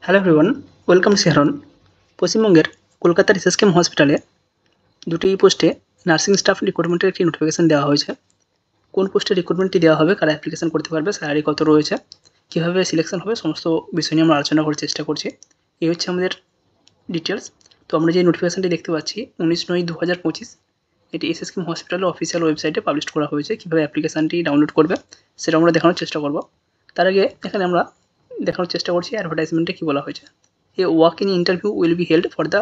Hello everyone, welcome শেহরন। পশ্চিমবঙ্গের কলকাতার SSKM হসপিটালে দুটি পোস্টে নার্সিং স্টাফ রিক্রুটমেন্টের একটি নোটিফিকেশন দেওয়া হয়েছে। কোন পোস্টে রিক্রুটমেন্টটি দেওয়া হবে, কারা অ্যাপ্লিকেশন করতে পারবে, স্যালারি কত রয়েছে, কীভাবে সিলেকশন হবে, সমস্ত বিষয় নিয়ে আমরা আলোচনা করার চেষ্টা করছি। এই হচ্ছে আমাদের ডিটেলস। তো আমরা যে নোটিফিকেশনটি দেখতে পাচ্ছি 19/9/2025 এটি এসএসকেএম হসপিটালের অফিসিয়াল ওয়েবসাইটে পাবলিশ করা হয়েছে। কীভাবে অ্যাপ্লিকেশনটি ডাউনলোড করবে সেটা আমরা দেখানোর চেষ্টা করব। তার আগে এখানে আমরা দেখানোর চেষ্টা করছি অ্যাডভার্টাইজমেন্টে কী বলা হয়েছে। A walk in interview will be held for the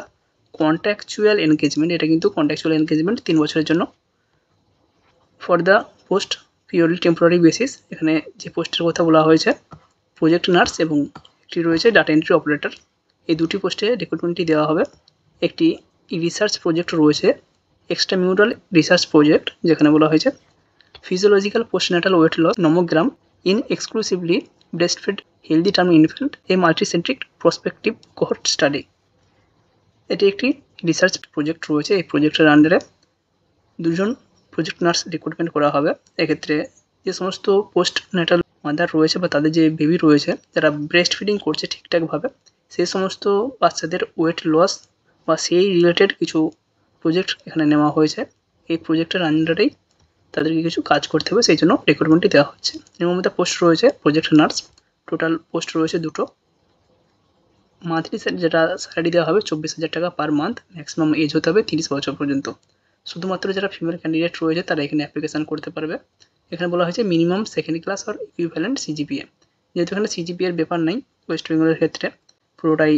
contractual engagement. এটা কিন্তু কন্ট্রাকচুয়াল এনগেজমেন্ট 3 বছরের জন্য। For the post purely temporary basis, এখানে যে পোস্টের কথা বলা হয়েছে প্রজেক্ট নার্স এবং একটি রয়েছে ডাটা এন্ট্রি অপারেটর। এই দুটি পোস্টে রিক্রুটমেন্টটি দেওয়া হবে। একটি রিসার্চ প্রজেক্ট রয়েছে, এক্সট্রামিউরাল রিসার্চ প্রজেক্ট, যেখানে বলা হয়েছে physiological postnatal weight loss nomogram in exclusively breastfed healthy term infant a multicentric prospective cohort study. এটি একটি রিসার্চ প্রজেক্ট রয়েছে। এই প্রজেক্টের আন্ডারে দুজন প্রজেক্ট নার্স রিক্রুটমেন্ট করা হবে। এক্ষেত্রে যে সমস্ত পোস্ট ন্যাটাল মাদার রয়েছে বা তাদের যে বেবি রয়েছে যারা ব্রেস্ট ফিডিং করছে ঠিকঠাকভাবে, সেই সমস্ত বাচ্চাদের ওয়েট লস বা সেই রিলেটেড কিছু প্রজেক্ট এখানে নেওয়া হয়েছে। এই প্রজেক্টের আন্ডারেই তাদেরকে কিছু কাজ করতে হবে, সেই জন্য রিক্রুটমেন্টটি দেওয়া হচ্ছে। নিয়মিত পোস্ট রয়েছে প্রজেক্ট নার্স, টোটাল পোস্ট রয়েছে দুটো। মান্থলি যেটা স্যালারি দেওয়া হবে 24,000 টাকা পার মান্থ। ম্যাক্সিমাম এজ হতে হবে 30 বছর পর্যন্ত। শুধুমাত্র যারা ফিমেল ক্যান্ডিডেট রয়েছে তারা এখানে অ্যাপ্লিকেশান করতে পারবে। এখানে বলা হয়েছে মিনিমাম সেকেন্ড ক্লাস আর ইকুইভ্যালেন্ট সিজিপিএ। যেহেতু এখানে সিজিপিএর ব্যাপার নেই ওয়েস্ট বেঙ্গলের ক্ষেত্রে, পুরোটাই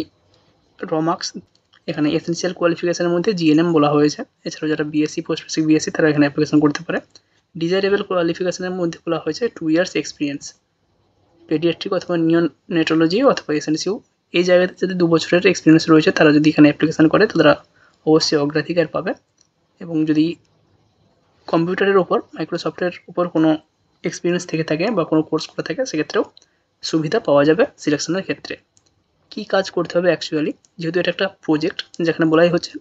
র মার্কস। এখানে এসেনশিয়াল কোয়ালিফিকেশনের মধ্যে জিএনএম বলা হয়েছে। এছাড়াও যারা বিএসসি পোস্ট বেসিক বিএসসি তারা এখানে অ্যাপ্লিকেশন করতে পারে। ডিজায়ারেবল কোয়ালিফিকেশনের মধ্যে বলা হয়েছে 2 ইয়ার্স এক্সপিরিয়েন্স পেডিয়াট্রিক অথবা নিওনেটোলজি অথবা এসএনসিউ। এই জায়গাতে যদি 2 বছরের এক্সপিরিয়েন্স রয়েছে তারা যদি এখানে অ্যাপ্লিকেশন করে তারা অবশ্যই অগ্রাধিকার পাবে। এবং যদি কম্পিউটারের ওপর মাইক্রোসফটের উপর কোনো এক্সপিরিয়েন্স থেকে থাকে বা কোনো কোর্স করে থাকে সেক্ষেত্রেও সুবিধা পাওয়া যাবে সিলেকশনের ক্ষেত্রে। কী কাজ করতে হবে অ্যাকচুয়ালি, যেহেতু এটা একটা প্রজেক্ট যেখানে বলাই হচ্ছে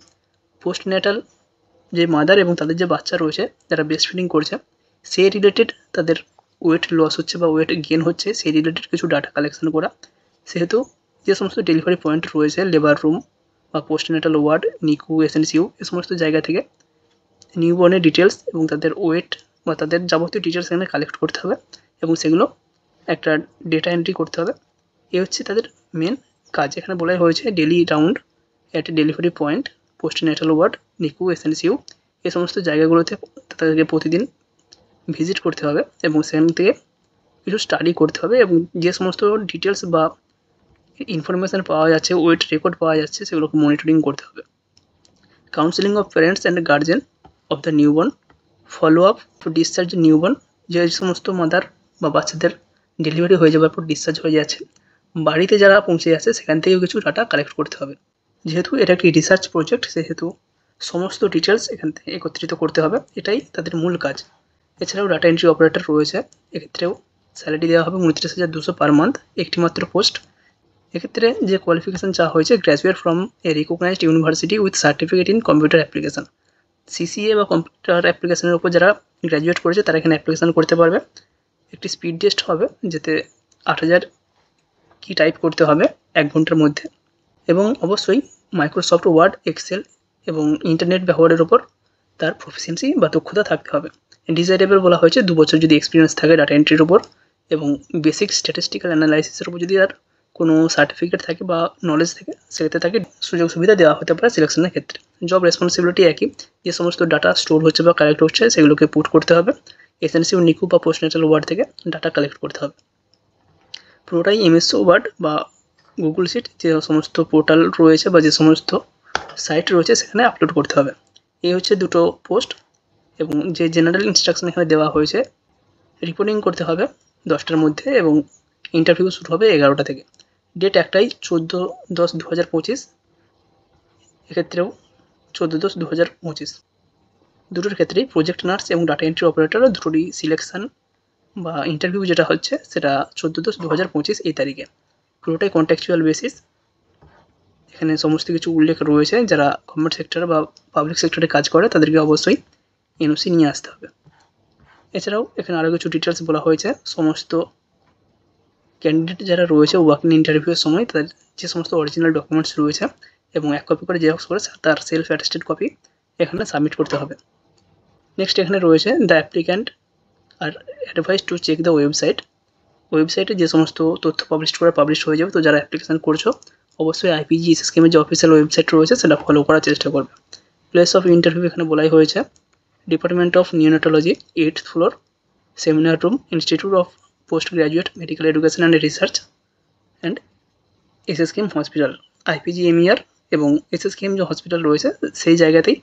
পোস্ট ন্যাটাল যে মাদার এবং তাদের যে বাচ্চা রয়েছে যারা ব্রেস্ট ফিডিং করছে সেই রিলেটেড তাদের ওয়েট লস হচ্ছে বা ওয়েট গেন হচ্ছে সেই রিলেটেড কিছু ডাটা কালেকশন করা। সেহেতু যে সমস্ত ডেলিভারি পয়েন্ট রয়েছে লেবার রুম বা পোস্টন্যাটাল ওয়ার্ড, নিকু, এসএনসিউ, এ সমস্ত জায়গা থেকে নিউবর্নের ডিটেলস এবং তাদের ওয়েট বা তাদের যাবতীয় ডিটেলস এখানে কালেক্ট করতে হবে এবং সেগুলো একটা ডেটা এন্ট্রি করতে হবে। এই হচ্ছে তাদের মেন কাজ। এখানে বলাই হয়েছে daily round at delivery point postnatal ward, NICU, SNCU, এই সমস্ত জায়গাগুলোতে তাদেরকে প্রতিদিন ভিজিট করতে হবে এবং সেখান থেকে কিছু স্টাডি করতে হবে এবং যে সমস্ত ডিটেলস বা ইনফরমেশান পাওয়া যাচ্ছে, ওয়েট রেকর্ড পাওয়া যাচ্ছে, সেগুলোকে মনিটরিং করতে হবে। Counselling of parents and guardian of the newborn, follow up to discharge newborn, যে সমস্ত মাদার বা বাচ্চাদের ডেলিভারি হয়ে যাওয়ার পর ডিসচার্জ হয়ে যাচ্ছে, বাড়িতে যারা পৌঁছে যাচ্ছে সেখান থেকেও কিছু ডাটা কালেক্ট করতে হবে। যেহেতু এটা একটি রিসার্চ প্রজেক্ট সেহেতু সমস্ত ডিটেলস এখান থেকে একত্রিত করতে হবে, এটাই তাদের মূল কাজ। এছাড়াও ডাটা এন্ট্রি অপারেটর রয়েছে, এক্ষেত্রেও স্যালারি দেওয়া হবে 29,200 পার মান্থ, একটি মাত্র পোস্ট। এক্ষেত্রে যে কোয়ালিফিকেশান চাওয়া হয়েছে graduate from a recognised university with certificate in computer application. CCA বা কম্পিউটার অ্যাপ্লিকেশানের উপর যারা গ্র্যাজুয়েট করেছে তারা এখানে অ্যাপ্লিকেশান করতে পারবে। একটি স্পিড টেস্ট হবে যেতে 8,000 কি টাইপ করতে হবে 1 ঘন্টার মধ্যে এবং অবশ্যই মাইক্রোসফট ওয়ার্ড, এক্সেল এবং ইন্টারনেট ব্যবহারের উপর তার প্রফিসিয়েন্সি বা দক্ষতা থাকতে হবে। ডিজায়ারেবল বলা হয়েছে 2 বছর যদি এক্সপিরিয়েন্স থাকে ডাটা এন্ট্রির উপর এবং বেসিক স্ট্যাটিস্টিক্যাল অ্যানালাইসিসের উপর যদি তার কোনো সার্টিফিকেট থাকে বা নলেজ থাকে সেক্ষেত্রে তাকে সুযোগ সুবিধা দেওয়া হতে পারে সিলেকশনের ক্ষেত্রে। জব রেসপন্সিবিলিটি একই, যে সমস্ত ডাটা স্টোর হচ্ছে বা কালেক্ট হচ্ছে সেগুলোকে পুট করতে হবে। এসএনসিউ, নিকু বা পোস্টন্যাটাল ওয়ার্ড থেকে ডাটা কালেক্ট করতে হবে। পুরোটাই এমএস ওয়ার্ড বা গুগল শিট যে সমস্ত পোর্টাল রয়েছে বা যে সমস্ত সাইট রয়েছে সেখানে আপলোড করতে হবে। এই হচ্ছে দুটো পোস্ট এবং যে জেনারেল ইনস্ট্রাকশন এখানে দেওয়া হয়েছে রিপোর্টিং করতে হবে 10টার মধ্যে এবং ইন্টারভিউ শুরু হবে 11টা থেকে। ডেট একটাই 14/10/2025, এক্ষেত্রেও 14/10/2025। দুটোর ক্ষেত্রেই প্রজেক্ট নার্স এবং ডাটা এন্ট্রি অপারেটর দুটোরই সিলেকশান বা ইন্টারভিউ যেটা হচ্ছে সেটা 14/10/2025 এই তারিখে। পুরোটাই কন্ট্রাকচুয়াল বেসিস। এখানে সমস্ত কিছু উল্লেখ রয়েছে, যারা গভর্নমেন্ট সেক্টর বা পাবলিক সেক্টরে কাজ করে তাদেরকে অবশ্যই এনওসি নিয়ে আসতে হবে। এছাড়াও এখানে আরও কিছু ডিটেলস বলা হয়েছে। সমস্ত ক্যান্ডিডেট যারা রয়েছে ওয়াক ইন ইন্টারভিউয়ের সময় তাদের যে সমস্ত অরিজিনাল ডকুমেন্টস রয়েছে এবং 1 কপি করে জেরক্স করে তার সেলফ অ্যাটেস্টেড কপি এখানে সাবমিট করতে হবে। নেক্সট এখানে রয়েছে the applicant are advise to check the ওয়েবসাইটে যে সমস্ত তথ্য পাবলিশ হয়ে যাবে। তো যারা অ্যাপ্লিকেশন করছো অবশ্যই আইপিজি স্কিমের যে অফিসিয়াল ওয়েবসাইট রয়েছে সেটা ফলো করার চেষ্টা করবে। প্লেস অফ ইন্টারভিউ এখানে বলাই হয়েছে department of neonatology 8th floor, seminar room, institute of post graduate medical education and research and SSKM hospital, IPGMER এবং এসএসকেএম যে হসপিটাল রয়েছে সেই জায়গাতেই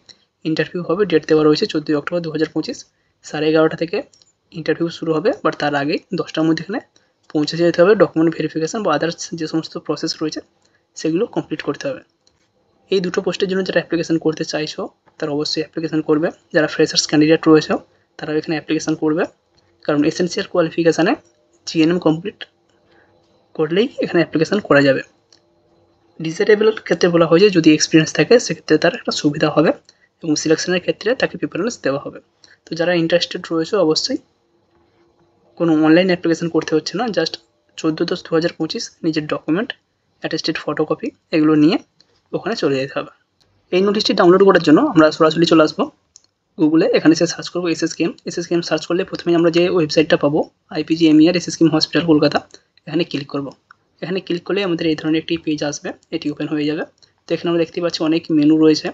ইন্টারভিউ হবে। ডেট দেওয়া রয়েছে 14 অক্টোবর 2025, 11:30 থেকে ইন্টারভিউ শুরু হবে। বাট তার আগেই 10টার মধ্যে এখানে পৌঁছে যেতে হবে। ডকুমেন্ট ভেরিফিকেশান বা আদার্স যে সমস্ত প্রসেস রয়েছে সেগুলো কমপ্লিট করতে হবে। এই দুটো পোস্টের জন্য যারা অ্যাপ্লিকেশান করতে চাইছো তারা অবশ্যই অ্যাপ্লিকেশান করবে। যারা ফ্রেশার্স ক্যান্ডিডেট রয়েছে তারাও এখানে অ্যাপ্লিকেশান করবে, কারণ এসেনশিয়াল কোয়ালিফিকেশানে জিএনএম কমপ্লিট করলেই এখানে অ্যাপ্লিকেশান করা যাবে। ডিসেবলের ক্ষেত্রে বলা হয়েছে যদি এক্সপিরিয়েন্স থাকে সেক্ষেত্রে তার একটা সুবিধা হবে এবং সিলেকশনের ক্ষেত্রে তাকে প্রিফারেন্স দেওয়া হবে। তো যারা ইন্টারেস্টেড রয়েছে অবশ্যই কোনো অনলাইন অ্যাপ্লিকেশান করতে হচ্ছে না, জাস্ট 14/10/2025 নিজের ডকুমেন্ট, অ্যাটেস্টেড ফটোকপি এগুলো নিয়ে ওখানে চলে যেতে হবে। এই নোটিশটি ডাউনলোড করার জন্য আমরা সরাসরি চলে আসবো গুগলে। এখানে এসে সার্চ করবো এসএসকেএম সার্চ করলে প্রথমেই আমরা যে ওয়েবসাইটটা পাবো আইপিজিএমইআর এসএসকেএম হসপিটাল কলকাতা, এখানে ক্লিক করব। এখানে ক্লিক করলে আমাদের এই ধরনের একটি পেজ আসবে, এটি ওপেন হয়ে যাবে। তো এখানে আমরা দেখতে পাচ্ছি অনেক মেনু রয়েছে,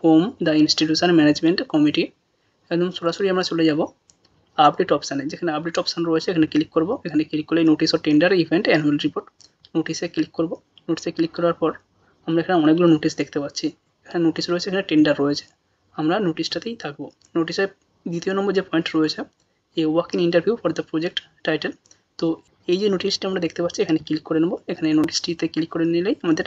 home, the institution management committee. একদম সরাসরি আমরা চলে যাব আপডেট অপশানে, যেখানে আপডেট অপশান রয়েছে এখানে ক্লিক করব। এখানে ক্লিক করলে notice of tender event annual report, নোটিশে ক্লিক করব। নোটিশে ক্লিক করার পর আমরা এখানে অনেকগুলো নোটিশ দেখতে পাচ্ছি। এখানে নোটিশ রয়েছে, এখানে টেন্ডার রয়েছে, আমরা নোটিশটাতেই থাকবো। নোটিশের 2 নম্বর যে পয়েন্ট রয়েছে এই walk in interview for the project title. তো এই যে নোটিশটা আমরা দেখতে পাচ্ছি এখানে ক্লিক করে নেব। এখানে নোটিশটিতে ক্লিক করে নিলেই আমাদের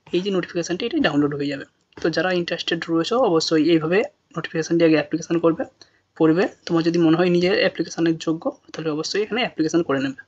এই যে নোটিফিকেশানটি এটি ডাউনলোড হয়ে যাবে। তো যারা ইন্টারেস্টেড রয়েছে অবশ্যই এইভাবে নোটিফিকেশানটি আগে অ্যাপ্লিকেশান করবে। তোমার যদি মনে হয় নিজের অ্যাপ্লিকেশানের যোগ্য তাহলে অবশ্যই এখানে অ্যাপ্লিকেশান করে নেবে।